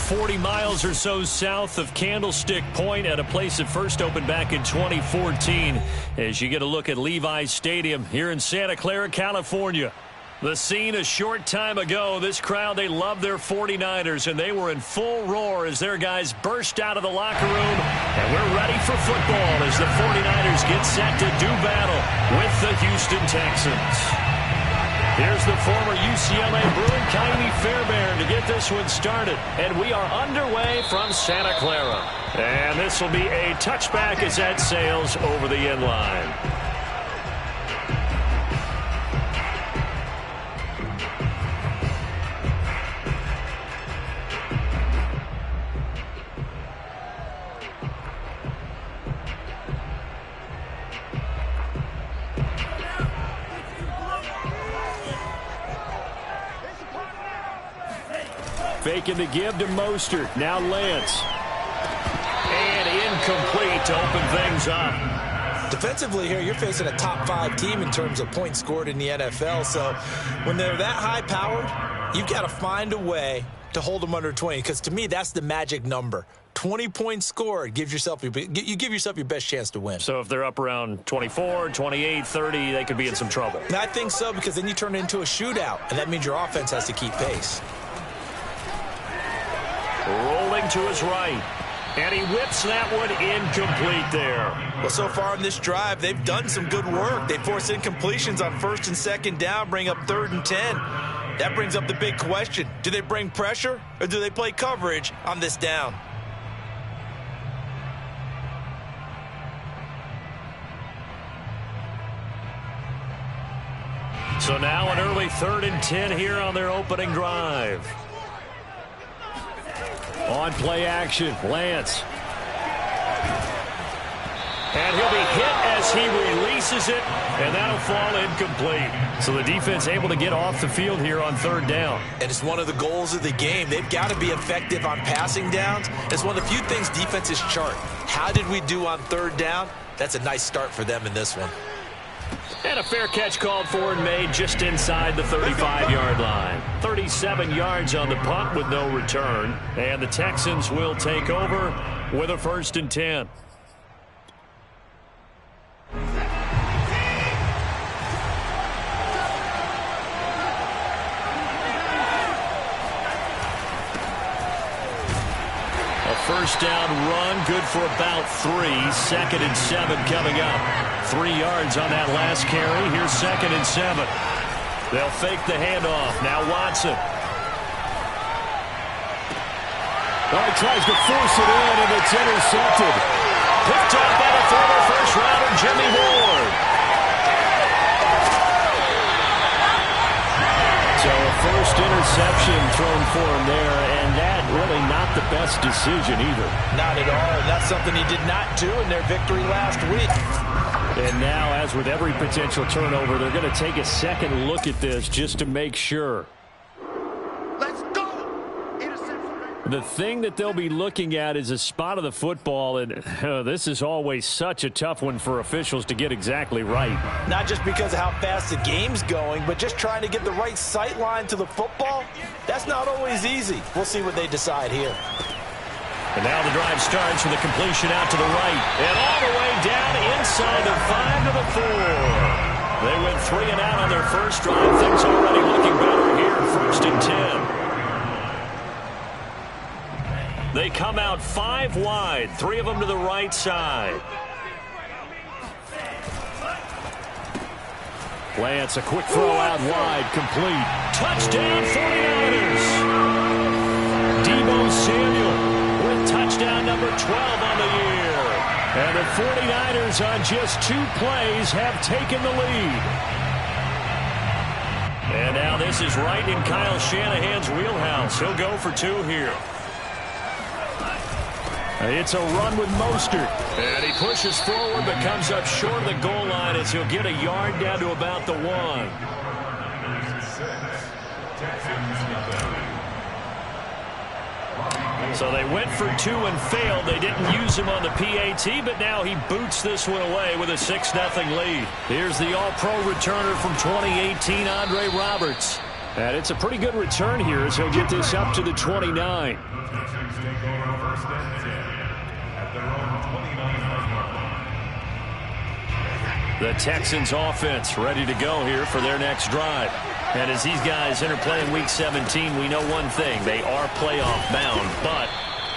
40 miles or so south of Candlestick Point at a place that first opened back in 2014 as you get a look at Levi's Stadium here in Santa Clara, California. The scene a short time ago, this crowd, they love their 49ers, and they were in full roar as their guys burst out of the locker room. And we're ready for football as the 49ers get set to do battle with the Houston Texans. Here's the former UCLA Bruin, Kylie Fairbairn, to get this one started. And we are underway from Santa Clara. And this will be a touchback as that sails over the end line. Faking the give to Mostert. Now Lance. And incomplete to open things up. Defensively here, you're facing a top 5 team in terms of points scored in the NFL. So when they're that high-powered, you've got to find a way to hold them under 20. Because to me, that's the magic number. 20 points scored, you give yourself your best chance to win. So if they're up around 24, 28, 30, they could be in some trouble. And I think so, because then you turn it into a shootout, and that means your offense has to keep pace. Rolling to his right. And he whips that one incomplete there. Well, so far in this drive, they've done some good work. They force incompletions on 1st and 2nd down, bring up 3rd and 10. That brings up the big question. Do they bring pressure, or do they play coverage on this down? So now an early 3rd and 10 here on their opening drive. On play action, Lance. And he'll be hit as he releases it, and that'll fall incomplete. So the defense able to get off the field here on 3rd down. And it's one of the goals of the game. They've got to be effective on passing downs. It's one of the few things defenses chart. How did we do on 3rd down? That's a nice start for them in this one. And a fair catch called for and made just inside the 35-yard line. 37 yards on the punt with no return. And the Texans will take over with a 1st and 10. A 1st down run, good for about 3. 2nd and 7 coming up. 3 yards on that last carry. Here's 2nd and 7. They'll fake the handoff. Now Watson. Oh, he tries to force it in, and it's intercepted. Picked up by the former first-rounder, Jimmy Ward. So a first interception thrown for him there, and that really not the best decision either. Not at all, and that's something he did not do in their victory last week. And now, as with every potential turnover, they're going to take a second look at this just to make sure. Let's go! The thing that they'll be looking at is a spot of the football, and this is always such a tough one for officials to get exactly right. Not just because of how fast the game's going, but just trying to get the right sight line to the football. That's not always easy. We'll see what they decide here. And now the drive starts with a completion out to the right. And all the way down inside the 5 to the 4. They went 3 and out on their first drive. Things already looking better here. 1st and 10. They come out 5 wide. 3 of them to the right side. Lance, a quick throw out wide. Complete. Touchdown 49ers. Deebo Samuel. Touchdown number 12 on the year. And the 49ers on just 2 plays have taken the lead. And now this is right in Kyle Shanahan's wheelhouse. He'll go for 2 here. It's a run with Mostert. And he pushes forward but comes up short of the goal line as he'll get a yard down to about the 1. So they went for 2 and failed. They didn't use him on the PAT, but now he boots this one away with a 6-0 lead. Here's the All-Pro returner from 2018, Andre Roberts. And it's a pretty good return here as he'll get this up to the 29. The Texans offense ready to go here for their next drive. And as these guys enter play in Week 17, we know one thing. They are playoff bound, but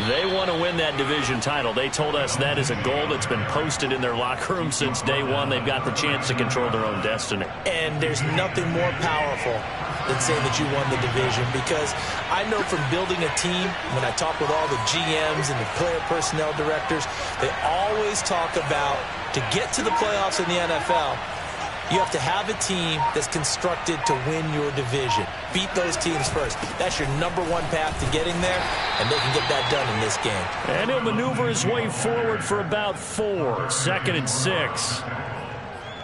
they want to win that division title. They told us that is a goal that's been posted in their locker room since day one. They've got the chance to control their own destiny. And there's nothing more powerful than saying that you won the division, because I know from building a team, when I talk with all the GMs and the player personnel directors, they always talk about to get to the playoffs in the NFL, you have to have a team that's constructed to win your division. Beat those teams first. That's your number one path to getting there, and they can get that done in this game. And he'll maneuver his way forward for about 4. 2nd and 6.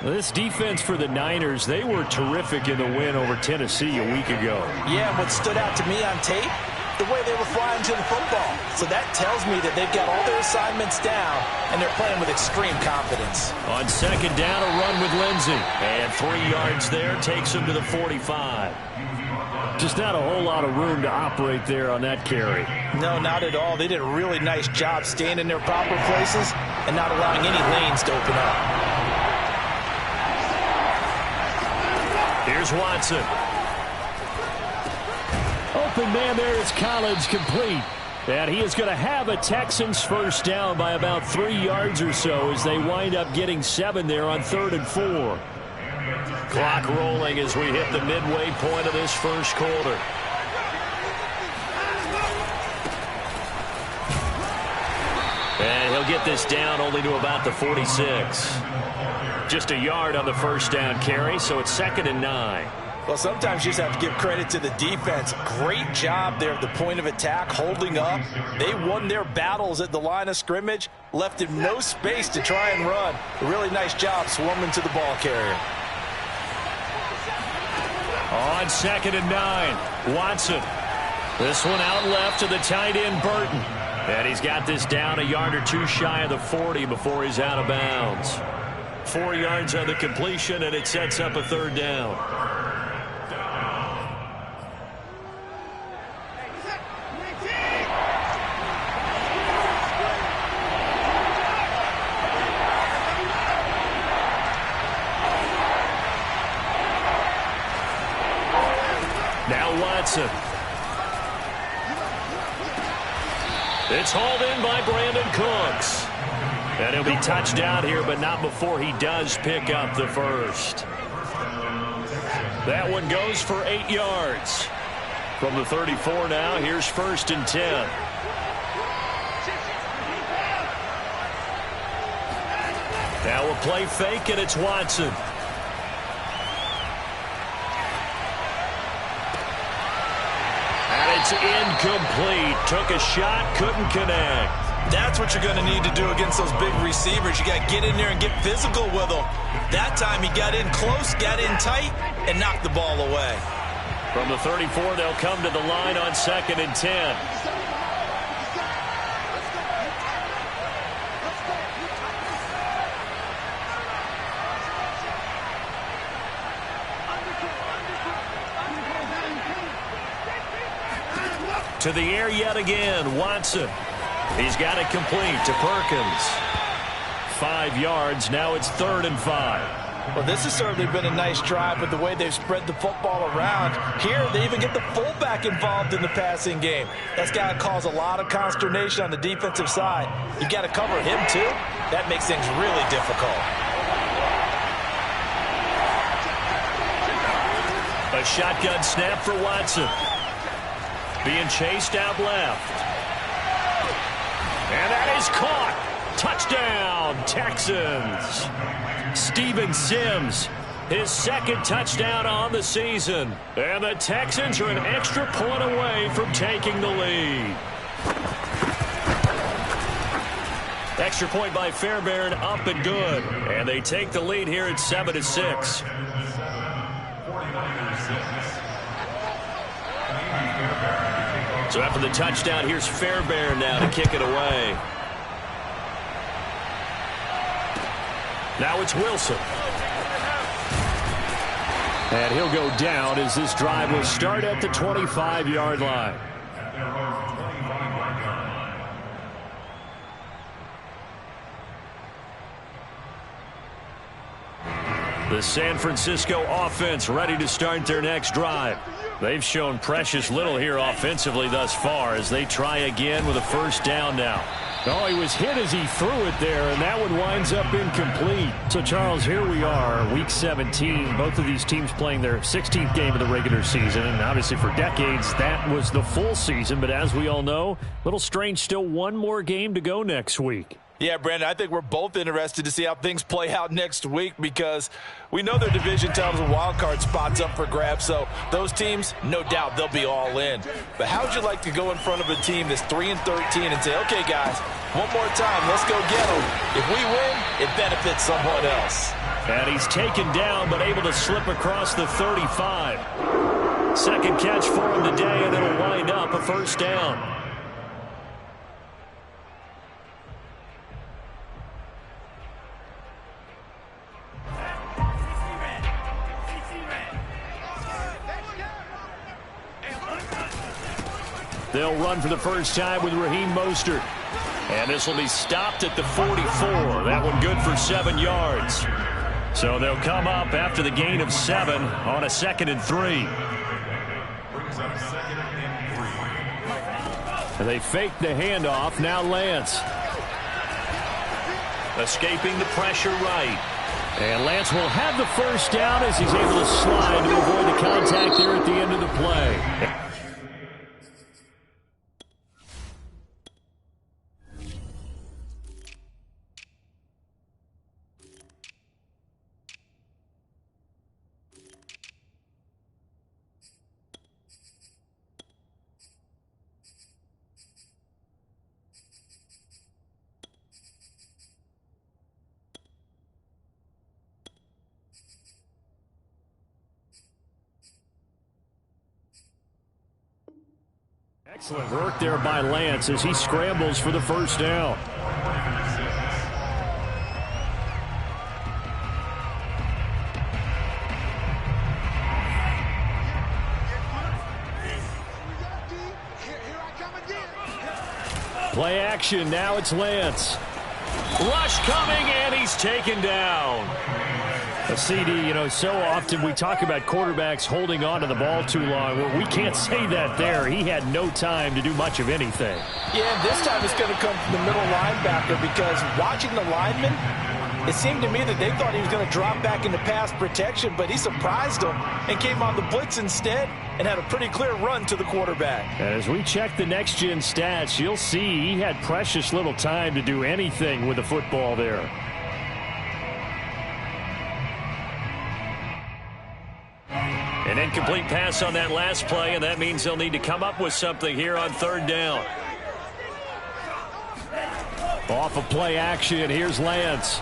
This defense for the Niners, they were terrific in the win over Tennessee a week ago. Yeah, and what stood out to me on tape, the way they were flying to the football. So that tells me that they've got all their assignments down, and they're playing with extreme confidence. On 2nd down, a run with Lindsey. And 3 yards there, takes him to the 45. Just not a whole lot of room to operate there on that carry. No, not at all. They did a really nice job staying in their proper places and not allowing any lanes to open up. Here's Watson. Open man there is Collins, complete. And he is going to have a Texans first down by about 3 yards or so as they wind up getting 7 there on 3rd and 4. Clock rolling as we hit the midway point of this first quarter. And he'll get this down only to about the 46. Just a yard on the first down carry, so it's 2nd and 9. Well, sometimes you just have to give credit to the defense. Great job there at the point of attack, holding up. They won their battles at the line of scrimmage, left him no space to try and run. A really nice job swarming to the ball carrier. On 2nd and 9, Watson. This one out left to the tight end, Burton. And he's got this down a yard or 2 shy of the 40 before he's out of bounds. 4 yards on the completion, and it sets up a 3rd down. Now Watson. It's hauled in by Brandon Cooks. And he'll be touched out here, but not before he does pick up the first. That one goes for 8 yards. From the 34 now, here's 1st and 10. Now a play fake, and it's Watson. And it's incomplete. Took a shot, couldn't connect. That's what you're going to need to do against those big receivers. You got to get in there and get physical with them. That time he got in close, got in tight, and knocked the ball away. From the 34, they'll come to the line on 2nd and 10. To the air yet again, Watson. He's got it complete to Perkins. 5 yards. Now it's 3rd and 5. Well, this has certainly been a nice drive with the way they've spread the football around. Here, they even get the fullback involved in the passing game. That's got to cause a lot of consternation on the defensive side. You got to cover him, too. That makes things really difficult. A shotgun snap for Watson. Being chased out left. And that is caught. Touchdown, Texans. Steven Sims, his 2nd touchdown on the season. And the Texans are an extra point away from taking the lead. Extra point by Fairbairn, up and good. And they take the lead here at 7-6. So after the touchdown, here's Fairbairn now to kick it away. Now it's Wilson. And he'll go down as this drive will start at the 25-yard line. The San Francisco offense ready to start their next drive. They've shown precious little here offensively thus far as they try again with a first down now. Oh, he was hit as he threw it there, and that one winds up incomplete. So, Charles, here we are, Week 17. Both of these teams playing their 16th game of the regular season, and obviously for decades, that was the full season. But as we all know, a little strange, still one more game to go next week. Yeah, Brandon, I think we're both interested to see how things play out next week because we know their division titles and wild card spots up for grabs, so those teams, no doubt, they'll be all in. But how would you like to go in front of a team that's 3-13 and say, okay, guys, one more time, let's go get them. If we win, it benefits someone else. And he's taken down but able to slip across the 35. Second catch for him today, and it'll wind up a first down. They'll run for the first time with Raheem Mostert. And this will be stopped at the 44. That one good for 7 yards. So they'll come up after the gain of 7 on a 2nd and 3. And they fake the handoff. Now Lance. Escaping the pressure right. And Lance will have the first down as he's able to slide to avoid the contact there at the end of the play. Excellent work there by Lance as he scrambles for the first down. Play action, now it's Lance. Rush coming, and he's taken down. A CD, so often we talk about quarterbacks holding on to the ball too long. Well, we can't say that there. He had no time to do much of anything. Yeah, and this time it's going to come from the middle linebacker because watching the lineman, it seemed to me that they thought he was going to drop back into pass protection, but he surprised them and came on the blitz instead and had a pretty clear run to the quarterback. And as we check the next-gen stats, you'll see he had precious little time to do anything with the football there. An incomplete pass on that last play, and that means they'll need to come up with something here on third down. Off of play action, here's Lance.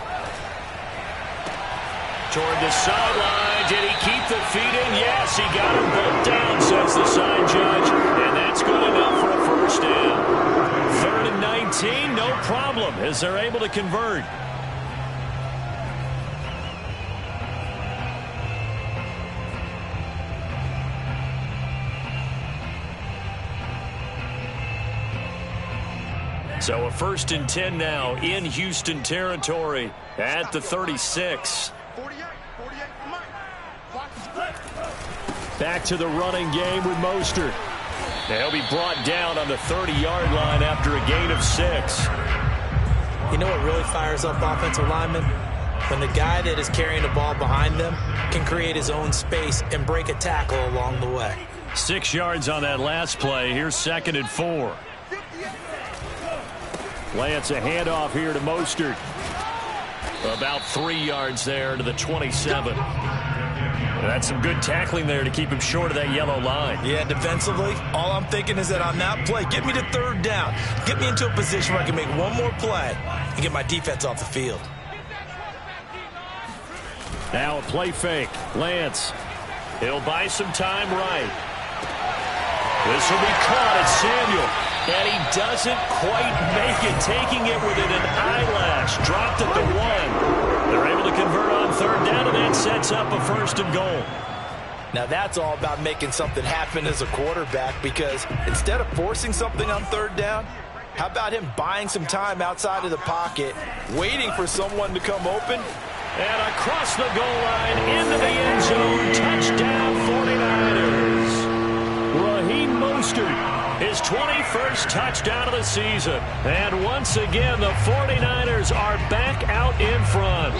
Toward the sideline, did he keep the feet in? Yes, he got them both down, says the side judge, and that's good enough for a first down. 3rd and 19, no problem, as they're able to convert. So a 1st and 10 now in Houston territory at the 36. Back to the running game with Mostert. He'll be brought down on the 30-yard line after a gain of 6. You know what really fires up offensive linemen? When the guy that is carrying the ball behind them can create his own space and break a tackle along the way. 6 yards on that last play. Here's 2nd and 4. Lance, a handoff here to Mostert. About 3 yards there to the 27. That's some good tackling there to keep him short of that yellow line. Yeah, defensively, all I'm thinking is that on that play, get me to third down. Get me into a position where I can make one more play and get my defense off the field. Now a play fake. Lance. He'll buy some time right. This will be caught at Samuel. And he doesn't quite make it, taking it within an eyelash. Dropped at the 1. They're able to convert on third down, and that sets up a 1st and goal. Now that's all about making something happen as a quarterback, because instead of forcing something on third down, how about him buying some time outside of the pocket, waiting for someone to come open? And across the goal line, into the end zone, touchdown 49ers. Raheem Mostert, his 21st touchdown of the season. And once again, the 49ers are back out in front.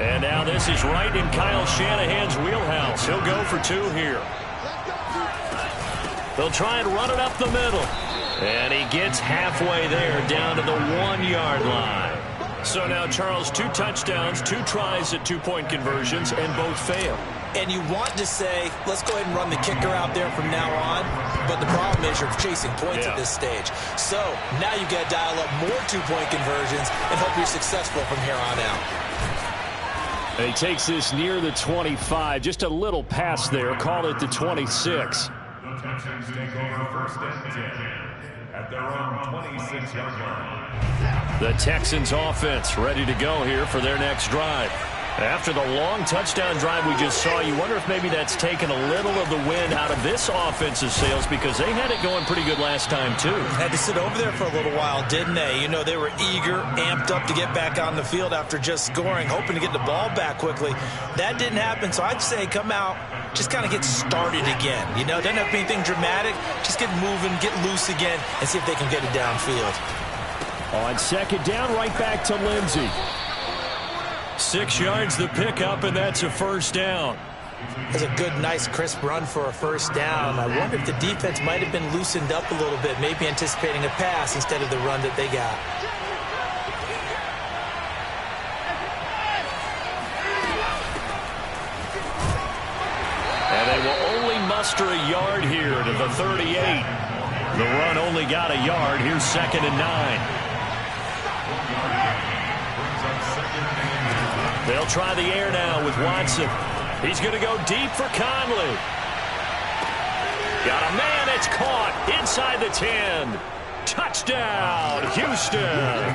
And now this is right in Kyle Shanahan's wheelhouse. He'll go for 2 here. They'll try and run it up the middle. And he gets halfway there, down to the 1-yard line. So now, Charles, 2 touchdowns, 2 tries at 2-point conversions, and both fail. And you want to say, let's go ahead and run the kicker out there from now on. But the problem is you're chasing points at this stage. So now you got to dial up more 2-point conversions and hope you're successful from here on out. And he takes this near the 25. Just a little pass there. Call it the 26. The Texans take over 1st and 10 at their own 26-yard line. The Texans offense ready to go here for their next drive. After the long touchdown drive we just saw, you wonder if maybe that's taken a little of the wind out of this offensive sails, because they had it going pretty good last time too. Had to sit over there for a little while, didn't they? You know, they were eager, amped up to get back on the field after just scoring, hoping to get the ball back quickly. That didn't happen, so I'd say come out, just kind of get started again. You know, doesn't have to be anything dramatic. Just get moving, get loose again, and see if they can get it downfield. On 2nd down, right back to Lindsey. 6 yards the pickup, and that's a 1st down. That's a good, nice, crisp run for a 1st down. I wonder if the defense might have been loosened up a little bit, maybe anticipating a pass instead of the run that they got. And they will only muster a yard here to the 38. The run only got a yard. Here's 2nd and 9. They'll try the air now with Watson. He's going to go deep for Conley. Got a man. It's caught inside the 10. Touchdown, Houston.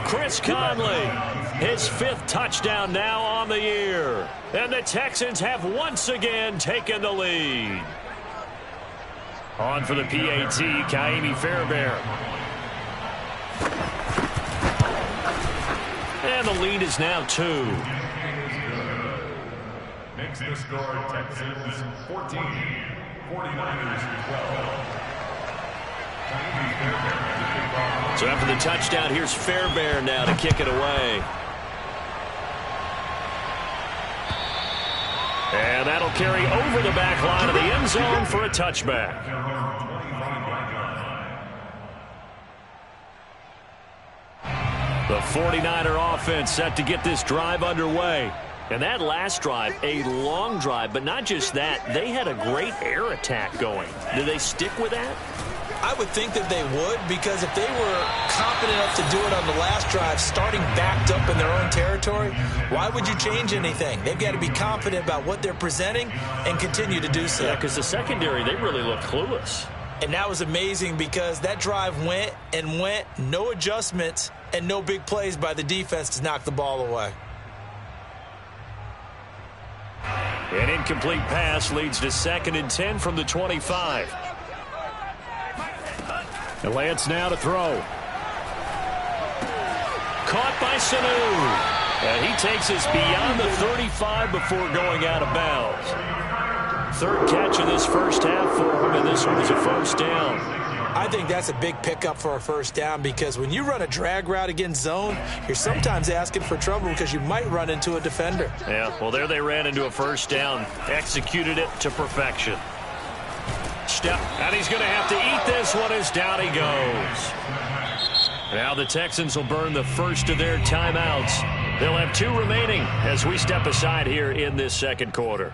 Chris Conley, his 5th touchdown now on the year. And the Texans have once again taken the lead. On for the PAT, Kaimi Fairbairn. And the lead is now 2. Makes the score Texans 14, 49ers 12. So after the touchdown, here's Fairbairn now to kick it away. And that'll carry over the back line of the end zone for a touchback. The 49er offense set to get this drive underway. And that last drive, a long drive, but not just that. They had a great air attack going. Do they stick with that? I would think that they would, because if they were confident enough to do it on the last drive, starting backed up in their own territory, why would you change anything? They've got to be confident about what they're presenting and continue to do so. Yeah, because the secondary, they really look clueless. And that was amazing, because that drive went and went, no adjustments, and no big plays by the defense to knock the ball away. An incomplete pass leads to 2nd and 10 from the 25. And Lance now to throw. Caught by Sanu. And he takes us beyond the 35 before going out of bounds. 3rd catch of this 1st half for him, and this one is a 1st down. I think that's a big pickup for a 1st down, because when you run a drag route against zone, you're sometimes asking for trouble because you might run into a defender. Yeah, well, there they ran into a 1st down. Executed it to perfection. Step, and he's going to have to eat this one as down he goes. Now the Texans will burn the first of their timeouts. They'll have 2 remaining as we step aside here in this 2nd quarter.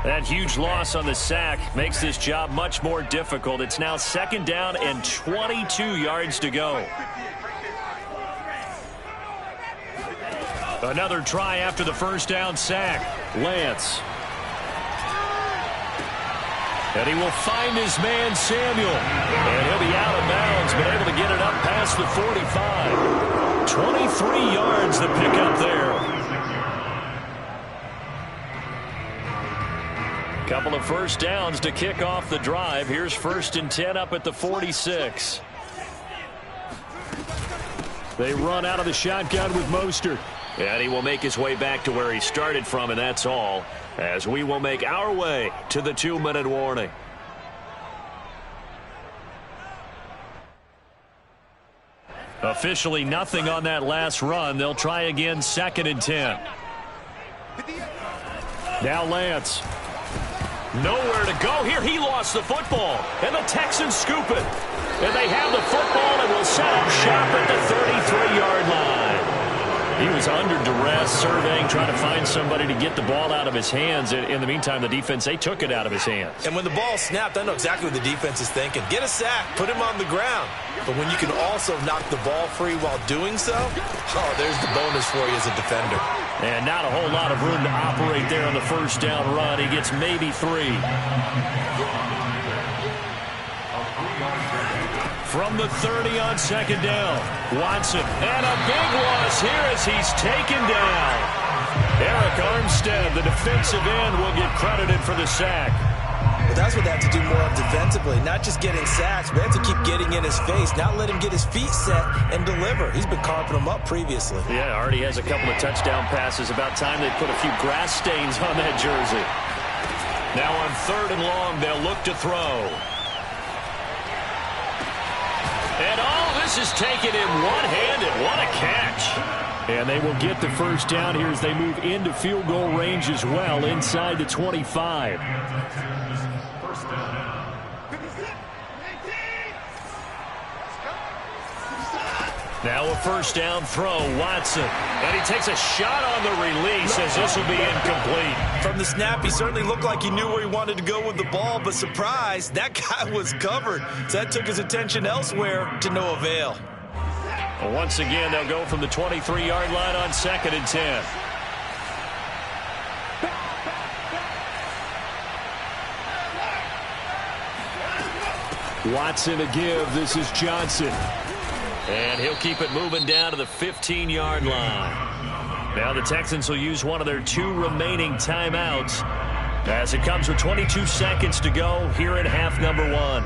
That huge loss on the sack makes this job much more difficult. It's now 2nd down and 22 yards to go. Another try after the first down sack. Lance. And he will find his man, Samuel. And he'll be out of bounds, but able to get it up past the 45. 23 yards the pickup there. Couple of first downs to kick off the drive. Here's 1st and 10 up at the 46. They run out of the shotgun with Mostert. And he will make his way back to where he started from, and that's all, as we will make our way to the 2-minute warning. Officially nothing on that last run. They'll try again, 2nd and 10. Now Lance. Nowhere to go here. He lost the football, and the Texans scoop it. And they have the football and will set up shop at the 33-yard line. He was under duress, surveying, trying to find somebody to get the ball out of his hands. In the meantime, the defense, they took it out of his hands. And when the ball snapped, I know exactly what the defense is thinking. Get a sack, put him on the ground. But when you can also knock the ball free while doing so, oh, there's the bonus for you as a defender. And not a whole lot of room to operate there on the first down run. He gets maybe 3. From the 30 on 2nd down, Watson. And a big loss here as he's taken down. Eric Armstead, the defensive end, will get credited for the sack. Well, that's what they have to do more of defensively, not just getting sacks, but have to keep getting in his face, not let him get his feet set and deliver. He's been carping them up previously. Yeah, already has a couple of touchdown passes. About time they put a few grass stains on that jersey. Now on 3rd and long, they'll look to throw. And all this is taken in one-handed. What a catch. And they will get the first down here as they move into field goal range as well, inside the 25. Now a first down throw, Watson. And he takes a shot on the release as this will be incomplete. From the snap, he certainly looked like he knew where he wanted to go with the ball, but surprise, that guy was covered. So that took his attention elsewhere to no avail. Well, once again, they'll go from the 23-yard line on 2nd and 10. Watson to give. This is Johnson. And he'll keep it moving down to the 15-yard line. Now the Texans will use one of their 2 remaining timeouts as it comes with 22 seconds to go here in half number 1.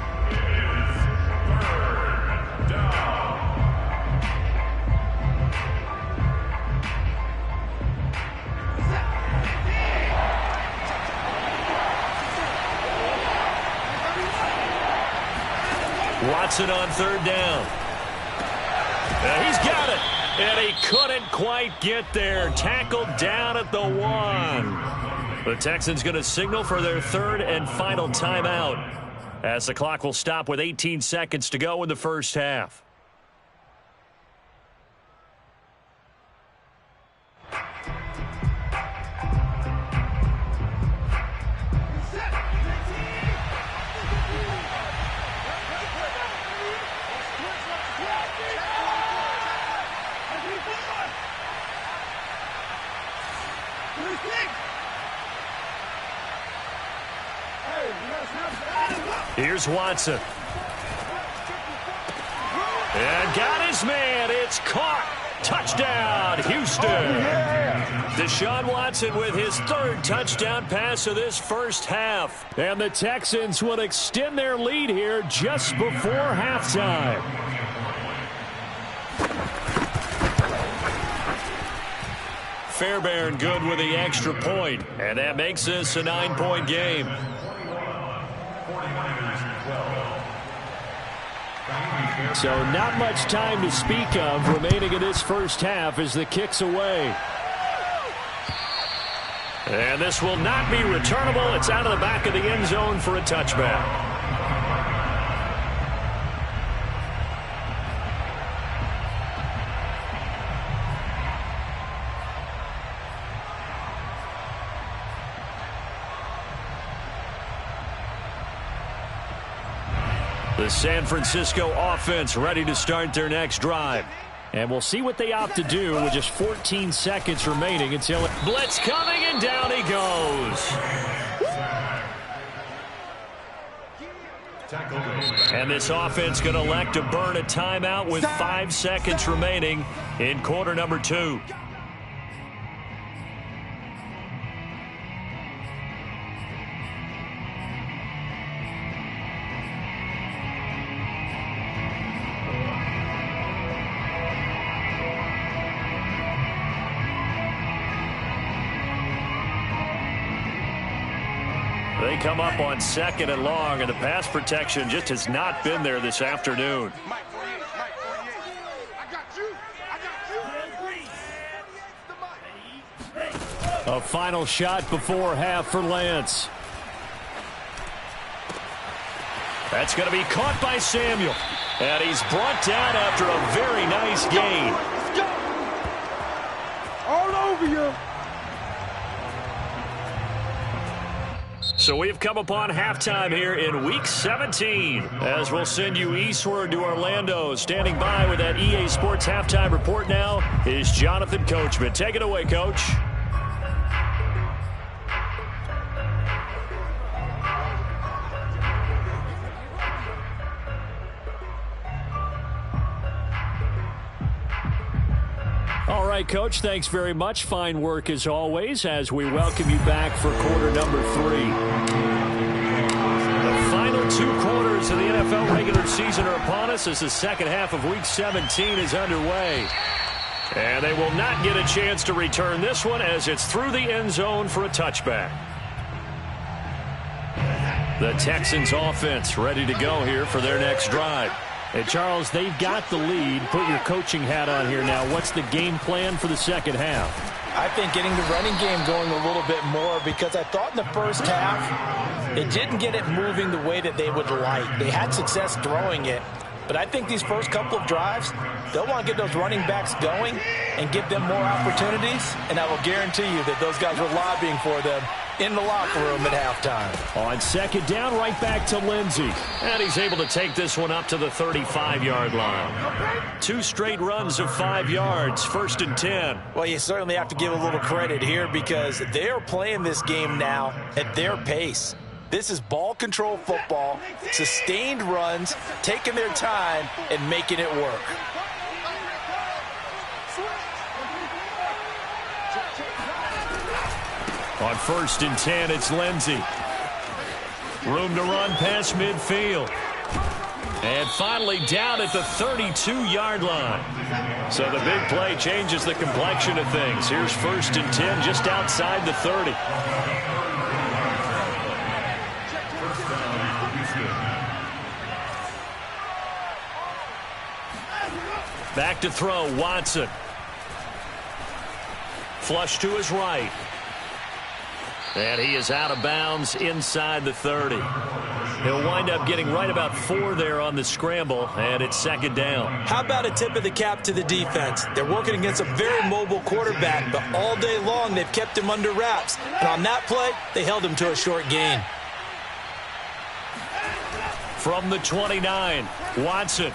Watson on 3rd down. He's got it, and he couldn't quite get there. Tackled down at the 1. The Texans going to signal for their 3rd and final timeout as the clock will stop with 18 seconds to go in the first half. Here's Watson. And got his man. It's caught. Touchdown, Houston. Deshaun Watson with his 3rd touchdown pass of this first half. And the Texans will extend their lead here just before halftime. Fairbairn good with the extra point. And that makes this a 9-point game. So not much time to speak of remaining in this first half as the kick's away. And this will not be returnable. It's out of the back of the end zone for a touchback. The San Francisco offense ready to start their next drive. And we'll see what they opt to do with just 14 seconds remaining until blitz coming, and down he goes. And this offense going to elect to burn a timeout with 5 seconds remaining in quarter number 2. They come up on 2nd and long, and the pass protection just has not been there this afternoon. A final shot before half for Lance. That's going to be caught by Samuel. And he's brought down after a very nice gain. All over you. So we've come upon halftime here in Week 17, as we'll send you eastward to Orlando. Standing by with that EA Sports halftime report now is Jonathan Coachman. Take it away, Coach. All right, Coach, thanks very much. Fine work as always as we welcome you back for quarter number 3. The final 2 quarters of the NFL regular season are upon us as the second half of Week 17 is underway. And they will not get a chance to return this one as it's through the end zone for a touchback. The Texans offense ready to go here for their next drive. And, Charles, they've got the lead. Put your coaching hat on here now. What's the game plan for the second half? I think getting the running game going a little bit more, because I thought in the first half it didn't get it moving the way that they would like. They had success throwing it, but I think these first couple of drives, they'll want to get those running backs going and give them more opportunities, and I will guarantee you that those guys were lobbying for them in the locker room at halftime. On second down, right back to Lindsey. And he's able to take this one up to the 35-yard line. 2 straight runs of 5 yards, 1st and 10. Well, you certainly have to give a little credit here because they're playing this game now at their pace. This is ball control football, sustained runs, taking their time and making it work. On 1st and 10, it's Lindsey. Room to run past midfield. And finally down at the 32-yard line. So the big play changes the complexion of things. Here's 1st and 10 just outside the 30. Back to throw, Watson. Flush to his right. And he is out of bounds inside the 30. He'll wind up getting right about 4 there on the scramble, and it's 2nd down. How about a tip of the cap to the defense? They're working against a very mobile quarterback, but all day long they've kept him under wraps. And on that play, they held him to a short gain. From the 29, Watson.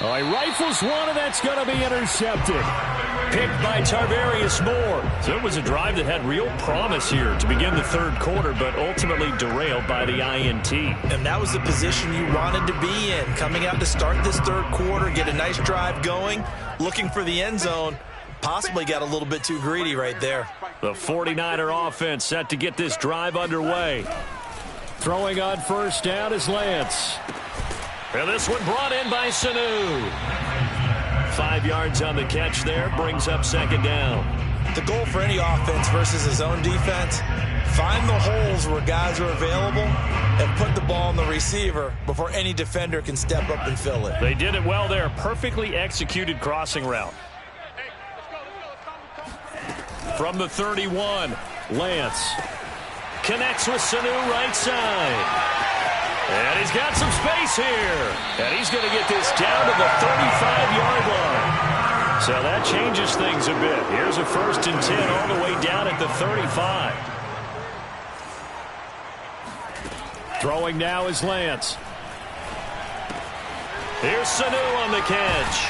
Oh, he rifles one, and that's going to be intercepted. Picked by Tarvarius Moore. So it was a drive that had real promise here to begin the 3rd quarter, but ultimately derailed by the INT. And that was the position you wanted to be in. Coming out to start this 3rd quarter, get a nice drive going, looking for the end zone. Possibly got a little bit too greedy right there. The 49er offense set to get this drive underway. Throwing on 1st down is Lance. And this one brought in by Sanu. 5 yards on the catch there, brings up 2nd down. The goal for any offense versus his own defense, find the holes where guys are available and put the ball on the receiver before any defender can step up and fill it. They did it well there. Perfectly executed crossing route. From the 31, Lance connects with Sanu right side. And he's got some space here. And he's going to get this down to the 35-yard line. So that changes things a bit. Here's a 1st and 10 all the way down at the 35. Throwing now is Lance. Here's Sanu on the catch.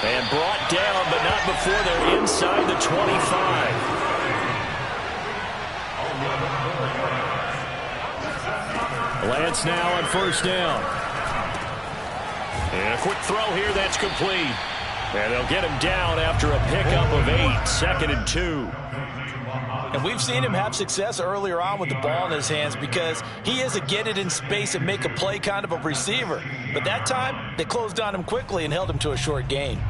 And brought down, but not before they're inside the 25. Lance now on first down. And a quick throw here, that's complete. And they'll get him down after a pickup of 8, 2nd and 2. And we've seen him have success earlier on with the ball in his hands because he is a get it in space and make a play kind of a receiver. But that time, they closed on him quickly and held him to a short gain.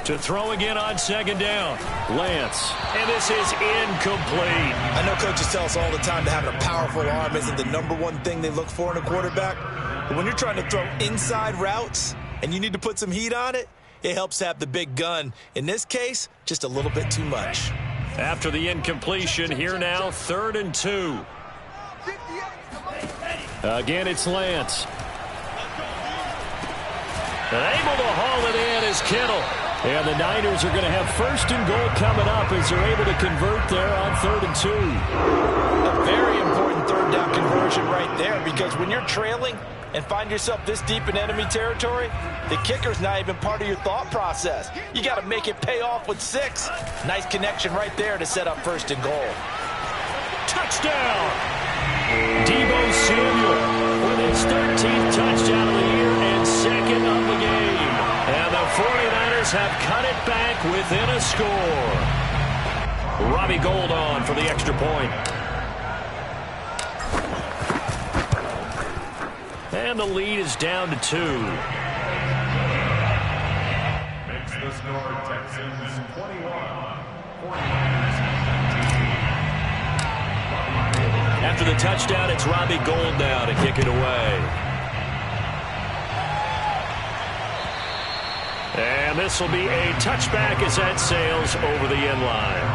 To throw again on 2nd down. Lance. And this is incomplete. I know coaches tell us all the time that having a powerful arm isn't the #1 thing they look for in a quarterback. But when you're trying to throw inside routes and you need to put some heat on it, it helps have the big gun. In this case, just a little bit too much. After the incompletion, here now, 3rd and 2. Again, it's Lance. And able to haul it in is Kittle. And the Niners are going to have 1st and goal coming up as they're able to convert there on 3rd and 2. A very important 3rd down conversion right there, because when you're trailing and find yourself this deep in enemy territory, the kicker's not even part of your thought process. You got to make it pay off with 6. Nice connection right there to set up 1st and goal. Touchdown! Deebo Samuel with his 13th touchdown of the year and 2nd of the game. And the 49ers have cut it back within a score. Robbie Gould on for the extra point. And the lead is down to 2. Makes the score Texans 21, 49ers. After the touchdown, it's Robbie Gould now to kick it away. And this will be a touchback as that sails over the end line.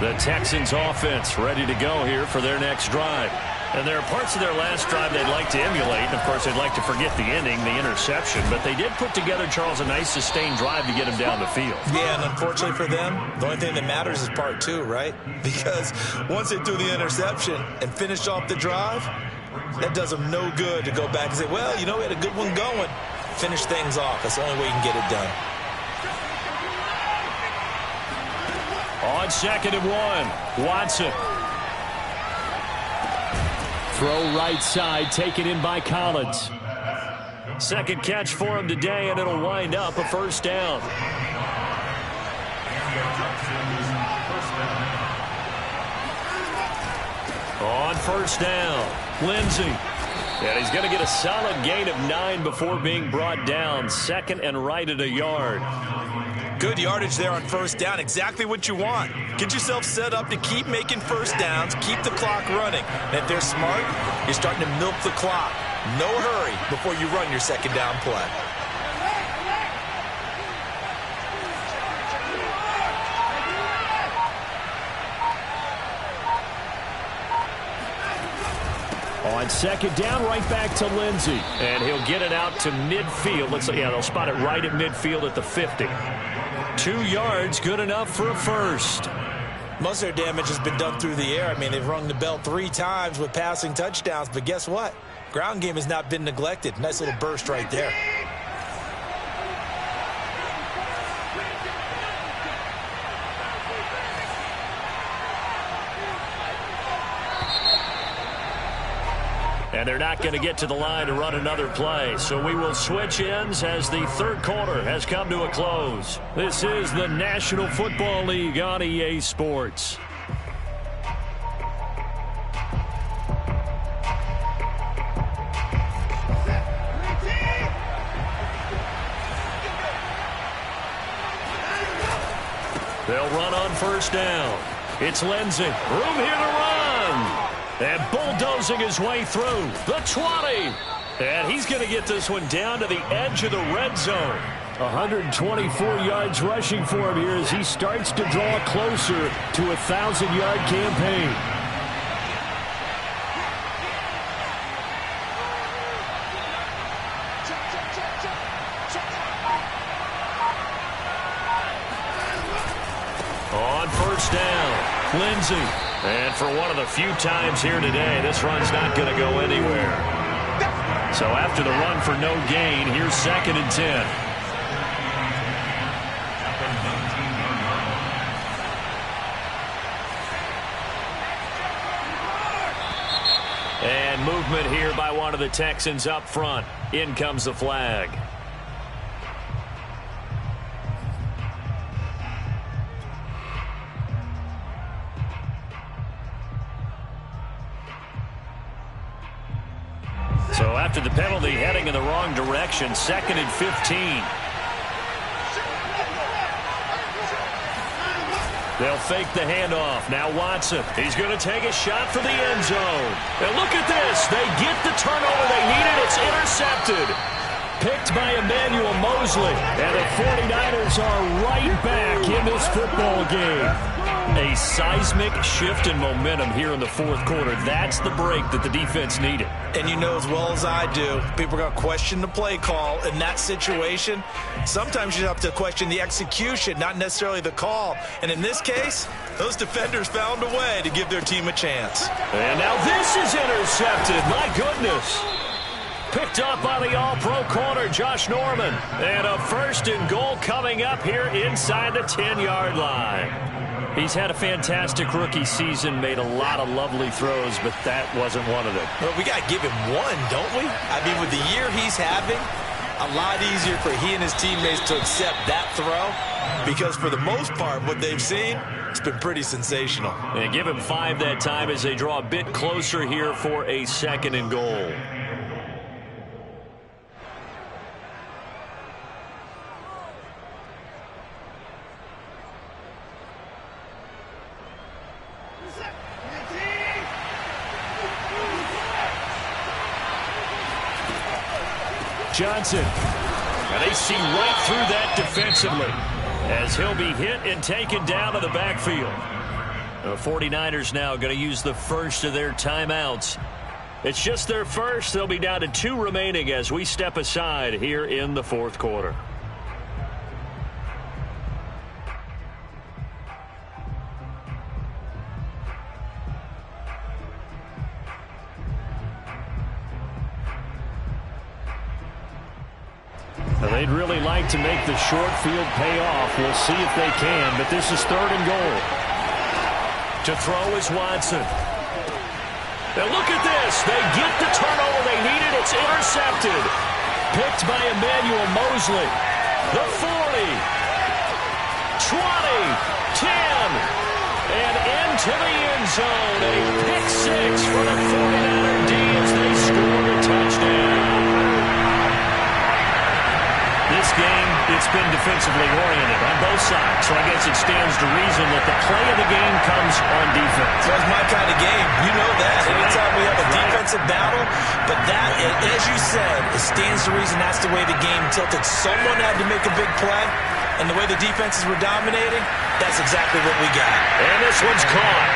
The Texans offense ready to go here for their next drive. And there are parts of their last drive they'd like to emulate. And, of course, they'd like to forget the ending, the interception. But they did put together, Charles, a nice sustained drive to get him down the field. Yeah, and unfortunately for them, the only thing that matters is part 2, right? Because once they threw the interception and finished off the drive, that does them no good to go back and say, well, you know, we had a good one going. Finish things off. That's the only way you can get it done. On 2nd and 1, Watson. Throw right side, taken in by Collins. 2nd catch for him today, and it'll wind up a 1st down. On 1st down, Lindsey. And he's going to get a solid gain of 9 before being brought down. 2nd and right at a yard. Good yardage there on 1st down. Exactly what you want. Get yourself set up to keep making 1st downs, keep the clock running. And if they're smart, you're starting to milk the clock. No hurry before you run your 2nd down play. On 2nd down, right back to Lindsey. And he'll get it out to midfield. They'll spot it right at midfield at the 50. 2 yards, good enough for a 1st. Most of their damage has been done through the air. I mean, they've rung the bell 3 times with passing touchdowns. But guess what? Ground game has not been neglected. Nice little burst right there. And they're not going to get to the line to run another play. So we will switch ends as the 3rd quarter has come to a close. This is the National Football League on EA Sports. They'll run on 1st down. It's Lindsey. Room here to run. And bulldozing his way through the 20. And he's going to get this one down to the edge of the red zone. 124 yards rushing for him here as he starts to draw closer to a 1,000-yard campaign. On first down, Lindsey. And for one of the few times here today, this run's not going to go anywhere. So after the run for no gain, here's 2nd and 10. And movement here by one of the Texans up front. In comes the flag. So after the penalty, heading in the wrong direction, 2nd and 15. They'll fake the handoff. Now Watson. He's going to take a shot for the end zone. And look at this. They get the turnover they needed. It's intercepted. Picked by Emmanuel Mosley. And the 49ers are right back in this football game. A seismic shift in momentum here in the 4th quarter. That's the break that the defense needed. And you know as well as I do, people are going to question the play call in that situation. Sometimes you have to question the execution, not necessarily the call. And in this case, those defenders found a way to give their team a chance. And now this is intercepted. My goodness. Picked up by the all-pro corner, Josh Norman. And a 1st and goal coming up here inside the 10-yard line. He's had a fantastic rookie season, made a lot of lovely throws, but that wasn't one of them. Well, we got to give him one, don't we? I mean, with the year he's having, a lot easier for he and his teammates to accept that throw because for the most part, what they've seen, it's been pretty sensational. And give him 5 that time as they draw a bit closer here for a 2nd and goal. Johnson. And they see right through that defensively as he'll be hit and taken down to the backfield. The 49ers now going to use the first of their timeouts. It's just their first. They'll be down to 2 remaining as we step aside here in the 4th quarter. They'd really like to make the short field pay off. We'll see if they can, but this is 3rd and goal. To throw is Watson. Now look at this. They get the turnover they needed. It's intercepted. Picked by Emmanuel Mosley. The 40. 20. 10. And into the end zone. A pick 6 for the 49er D as they score a touchdown. This game, it's been defensively oriented on both sides, so I guess it stands to reason that the play of the game comes on defense. That's my kind of game. You know that. Anytime we have a defensive battle, but that, as you said, it stands to reason that's the way the game tilted. Someone had to make a big play, and the way the defenses were dominating, that's exactly what we got. And this one's caught.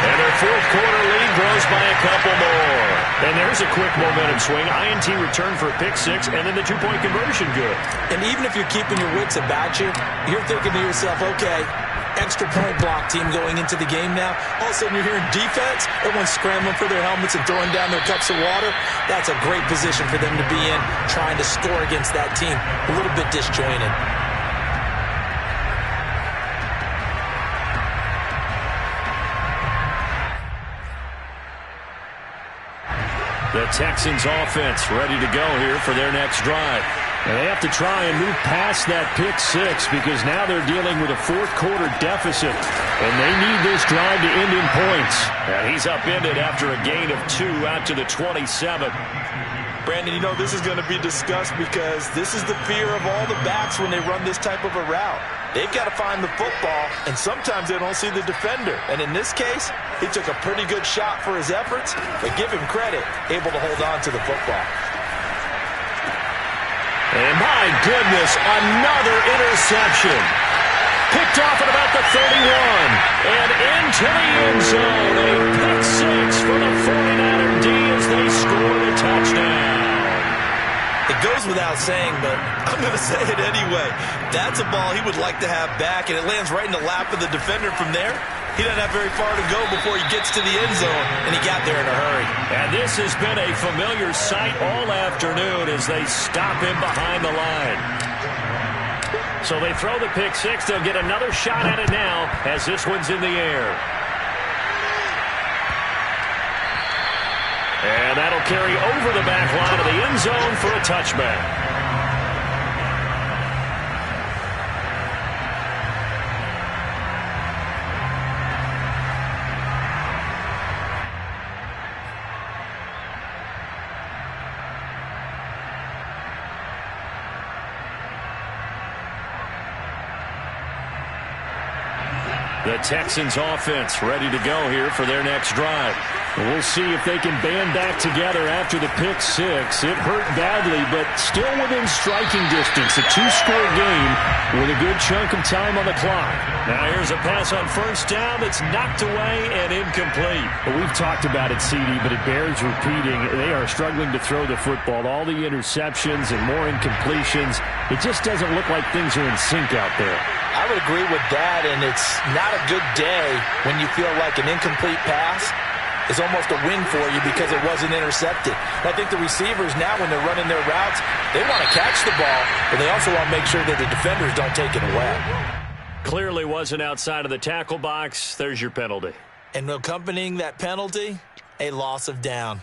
And their 4th quarter lead grows by a couple more. And there's a quick momentum swing. INT return for a pick 6, and then the 2-point conversion good. And even if you're keeping your wits about you, you're thinking to yourself, okay, extra point block team going into the game now. All of a sudden you're hearing defense, everyone's scrambling for their helmets and throwing down their cups of water. That's a great position for them to be in, trying to score against that team. A little bit disjointed. The Texans offense ready to go here for their next drive. And they have to try and move past that pick 6 because now they're dealing with a 4th quarter deficit. And they need this drive to end in points. And he's upended after a gain of 2 out to the 27. Brandon, you know this is going to be discussed because this is the fear of all the backs when they run this type of a route. They've got to find the football, and sometimes they don't see the defender. And in this case, he took a pretty good shot for his efforts, but give him credit, able to hold on to the football. And my goodness, another interception. Picked off at about the 31. And into the end zone. A pick 6 for the 49er D as they score a touchdown. It goes goes without saying, but I'm going to say it anyway. That's a ball he would like to have back, and it lands right in the lap of the defender from there. He doesn't have very far to go before he gets to the end zone, and he got there in a hurry. And this has been a familiar sight all afternoon as they stop him behind the line. So they throw the pick six. They'll get another shot at it now as this one's in the air. And that'll carry over the back line of the end zone for a touchback. The Texans offense ready to go here for their next drive. We'll see if they can band back together after the pick six. It hurt badly, but still within striking distance. A two-score game with a good chunk of time on the clock. Now here's a pass on first down that's knocked away and incomplete. Well, we've talked about it, CD, but it bears repeating. They are struggling to throw the football. All the interceptions and more incompletions. It just doesn't look like things are in sync out there. I would agree with that, and it's not a good day when you feel like an incomplete pass is almost a win for you because it wasn't intercepted. And I think the receivers now, when they're running their routes, they want to catch the ball, but they also want to make sure that the defenders don't take it away. Clearly wasn't outside of the tackle box. There's your penalty. And accompanying that penalty, a loss of down.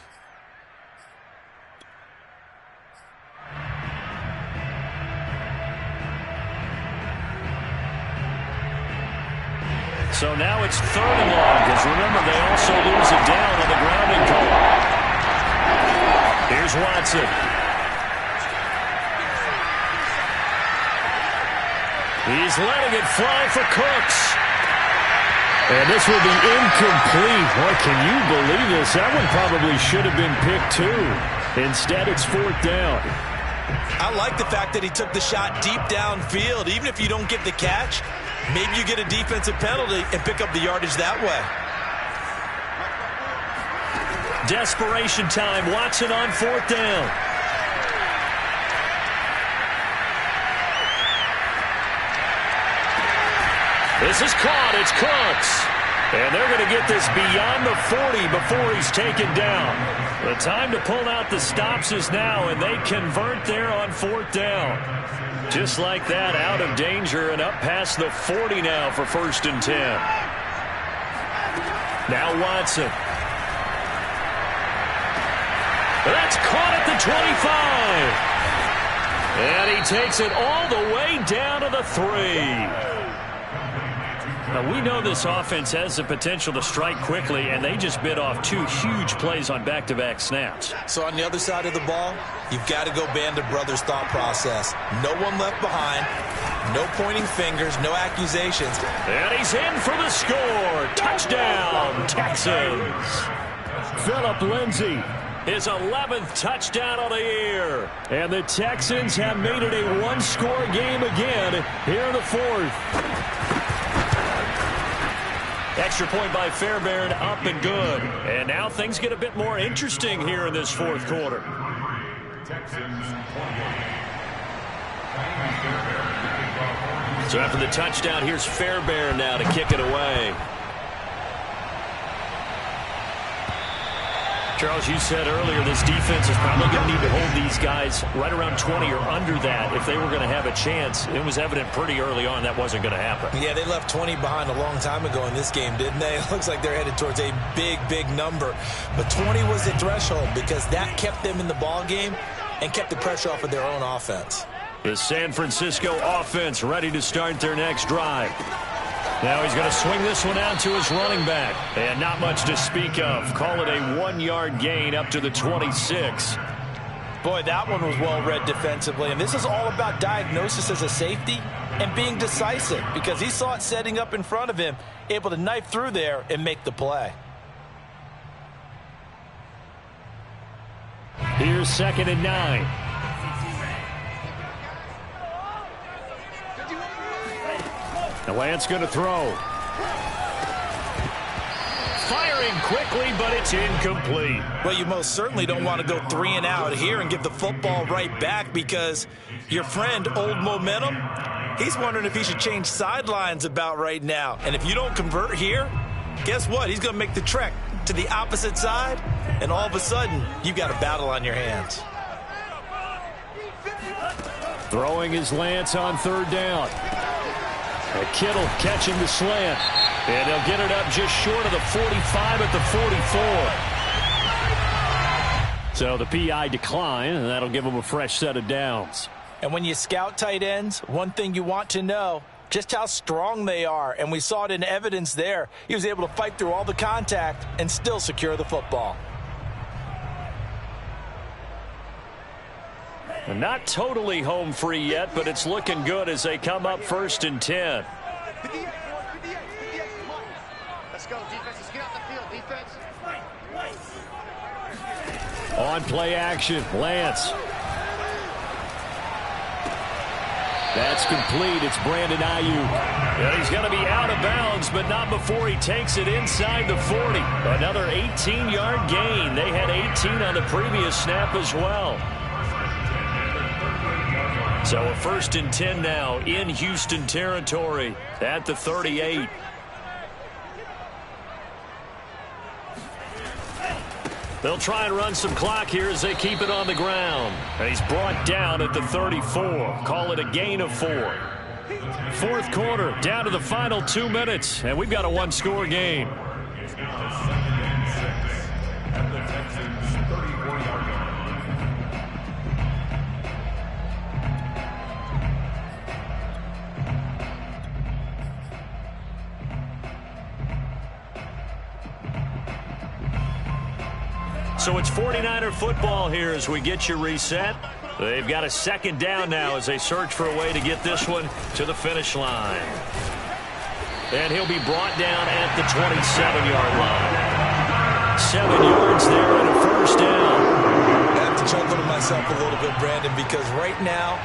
So now it's 3rd and long, because remember, they also lose it down on the grounding call. Here's Watson. He's letting it fly for Cooks. And this will be incomplete. Boy, can you believe this? That one probably should have been picked too. Instead, it's 4th down. I like the fact that he took the shot deep downfield. Even if you don't get the catch, maybe you get a defensive penalty and pick up the yardage that way. Desperation time. Watson on 4th down. This is caught. It's Cooks. And they're going to get this beyond the 40 before he's taken down. The time to pull out the stops is now, and they convert there on 4th down. Just like that, out of danger and up past the 40 now for 1st and 10. Now Watson. That's caught at the 25. And he takes it all the way down to the 3. Now, we know this offense has the potential to strike quickly, and they just bit off 2 huge plays on back-to-back snaps. So on the other side of the ball, you've got to go Band of Brothers thought process. No one left behind, no pointing fingers, no accusations. And he's in for the score. Touchdown, Texans. Phillip Lindsay. His 11th touchdown of the year. And the Texans have made it a one-score game again here in the 4th. Extra point by Fairbairn, up and good. And now things get a bit more interesting here in this 4th quarter. So after the touchdown, here's Fairbairn now to kick it away. Charles, you said earlier this defense is probably going to need to hold these guys right around 20 or under that if they were going to have a chance. It was evident pretty early on that wasn't going to happen. Yeah, they left 20 behind a long time ago in this game, didn't they? It looks like they're headed towards a big, big number. But 20 was the threshold because that kept them in the ball game and kept the pressure off of their own offense. The San Francisco offense ready to start their next drive. Now he's going to swing this one out to his running back. And not much to speak of. Call it a 1-yard gain up to the 26. Boy, that one was well read defensively. And this is all about diagnosis as a safety and being decisive because he saw it setting up in front of him, able to knife through there and make the play. Here's 2nd and 9. The Lance going to throw. firing quickly, but it's incomplete. Well, you most certainly don't want to go 3 and out here and give the football right back, because your friend, Old Momentum, he's wondering if he should change sidelines about right now. And if you don't convert here, guess what? He's going to make the trek to the opposite side, and all of a sudden, you've got a battle on your hands. Throwing his Lance on 3rd down. And Kittle catching the slant. And they'll get it up just short of the 45 at the 44. So the PI decline, and that'll give them a fresh set of downs. And when you scout tight ends, one thing you want to know, just how strong they are. And we saw it in evidence there. He was able to fight through all the contact and still secure the football. And not totally home free yet, but it's looking good as they come up 1st and 10. Let's go, defense. Let's get out the field, defense. On play action, Lance. That's complete. It's Brandon Ayuk. And he's going to be out of bounds, but not before he takes it inside the 40. Another 18-yard gain. They had 18 on the previous snap as well. So a 1st and 10 now in Houston territory at the 38. They'll try and run some clock here as they keep it on the ground. And he's brought down at the 34. Call it a gain of 4. 4th quarter, down to the final 2 minutes, and we've got a 1-score game. It's now 2nd and 6 at the Texans' 34-yard line. So it's 49er football here as we get you reset. They've got a 2nd down now as they search for a way to get this one to the finish line. And he'll be brought down at the 27-yard line. 7 yards there and a 1st down. I have to chuckle to myself a little bit, Brandon, because right now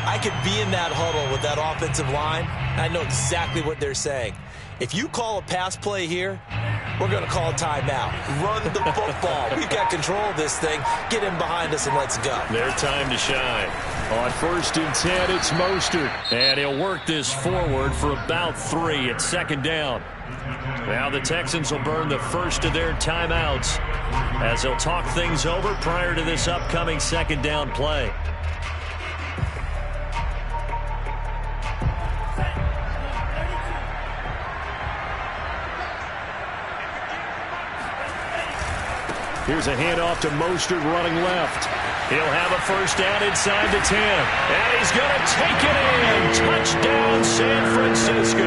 I could be in that huddle with that offensive line, and I know exactly what they're saying. If you call a pass play here, we're going to call a timeout. Run the football. We've got control of this thing. Get in behind us and let's go. Their time to shine. On 1st and 10, it's Mostert. And he'll work this forward for about 3 at 2nd down. Now the Texans will burn the first of their timeouts as they'll talk things over prior to this upcoming 2nd down play. Here's a handoff to Mostert running left. He'll have a 1st down inside the 10. And he's going to take it in. Touchdown, San Francisco.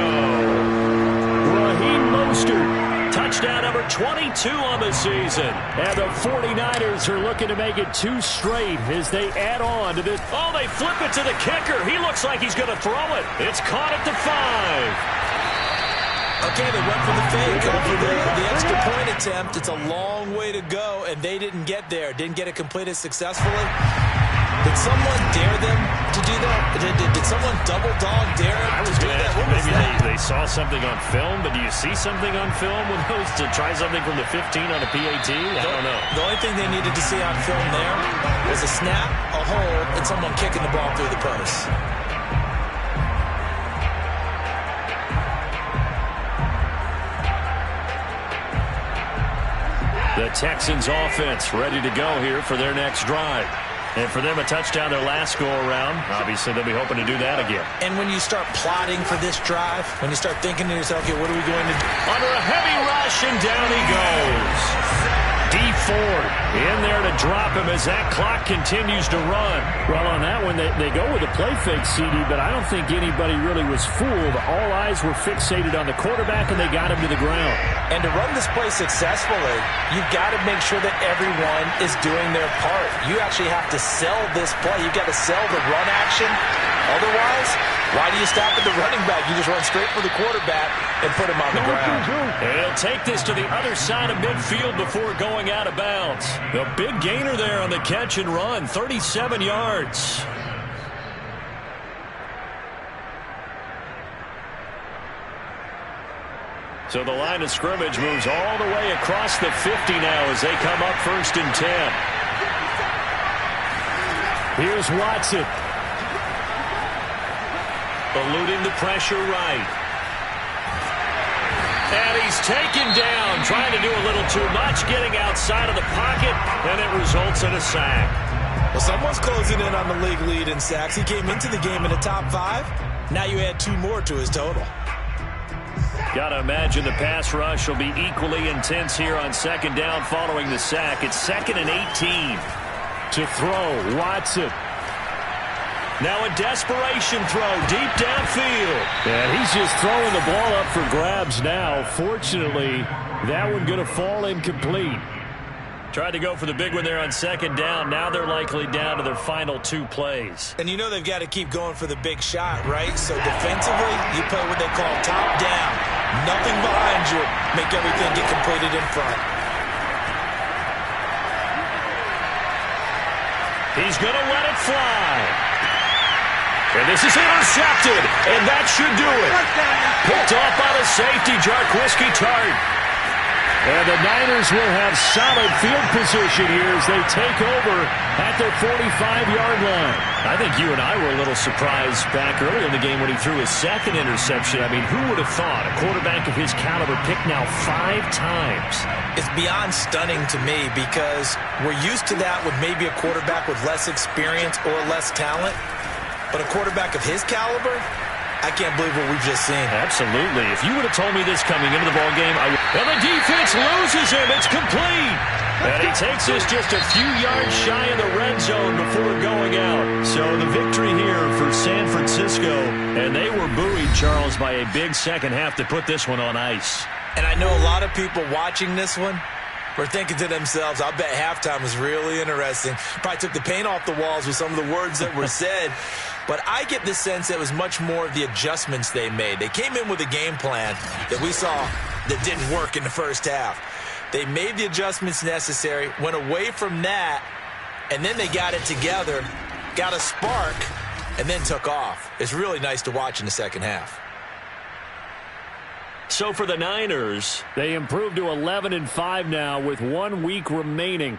Raheem Mostert. Touchdown number 22 on the season. And the 49ers are looking to make it 2 straight as they add on to this. Oh, they flip it to the kicker. He looks like he's going to throw it. It's caught at the 5. Okay, they went for the fake, go for the extra point attempt. It's a long way to go, and they didn't get there. Didn't get it completed successfully. Did someone dare them to do that? Did someone double dog dare them I was to do going to that? ask, What was maybe that? they saw something on film, but do you see something on film with those to try something from the 15 on a PAT? I don't know. The only thing they needed to see on film there was a snap, a hold, and someone kicking the ball through the post. The Texans offense ready to go here for their next drive. And for them, a touchdown their last go-around. Obviously, they'll be hoping to do that again. And when you start plotting for this drive, when you start thinking to yourself, okay, what are we going to do? Under a heavy rush, and down he goes. D Ford in there to drop him as that clock continues to run. Well, on that one, they go with a play fake, CD, but I don't think anybody really was fooled. All eyes were fixated on the quarterback, and they got him to the ground. And to run this play successfully, you've got to make sure that everyone is doing their part. You actually have to sell this play. You've got to sell the run action. Otherwise, why do you stop at the running back? You just run straight for the quarterback and put him on the ground. And he'll take this to the other side of midfield before going out of bounds. The big gainer there on the catch and run, 37 yards. So the line of scrimmage moves all the way across the 50 now as they come up 1st and 10. Here's Watson. Eluding the pressure right. And he's taken down, trying to do a little too much, getting outside of the pocket, and it results in a sack. Well, someone's closing in on the league lead in sacks. He came into the game in the top 5. Now you add 2 more to his total. Got to imagine the pass rush will be equally intense here on 2nd down following the sack. It's 2nd and 18. To throw, Watson. Now a desperation throw deep downfield. And he's just throwing the ball up for grabs now. Fortunately, that one going to fall incomplete. Tried to go for the big one there on 2nd down. Now they're likely down to their final 2 plays. And you know they've got to keep going for the big shot, right? So defensively, you play what they call top down. Nothing behind you. Make everything get completed in front. He's going to let it fly. And this is intercepted, and that should do it. Picked off by the safety, Jarquiski Tart. And the Niners will have solid field position here as they take over at their 45-yard line. I think you and I were a little surprised back earlier in the game when he threw his 2nd interception. I mean, who would have thought a quarterback of his caliber picked now 5 times? It's beyond stunning to me because we're used to that with maybe a quarterback with less experience or less talent. But a quarterback of his caliber, I can't believe what we've just seen. Absolutely. If you would have told me this coming into the ballgame, and the defense loses him. It's complete. And he takes us just a few yards shy of the red zone before going out. So the victory here for San Francisco. And they were buoyed, Charles, by a big second half to put this one on ice. And I know a lot of people watching this one were thinking to themselves, I bet halftime was really interesting. Probably took the paint off the walls with some of the words that were said. But I get the sense that it was much more of the adjustments they made. They came in with a game plan that we saw that didn't work in the first half. They made the adjustments necessary, went away from that, and then they got it together, got a spark, and then took off. It's really nice to watch in the second half. So for the Niners, they improved to 11-5 now with 1 week remaining.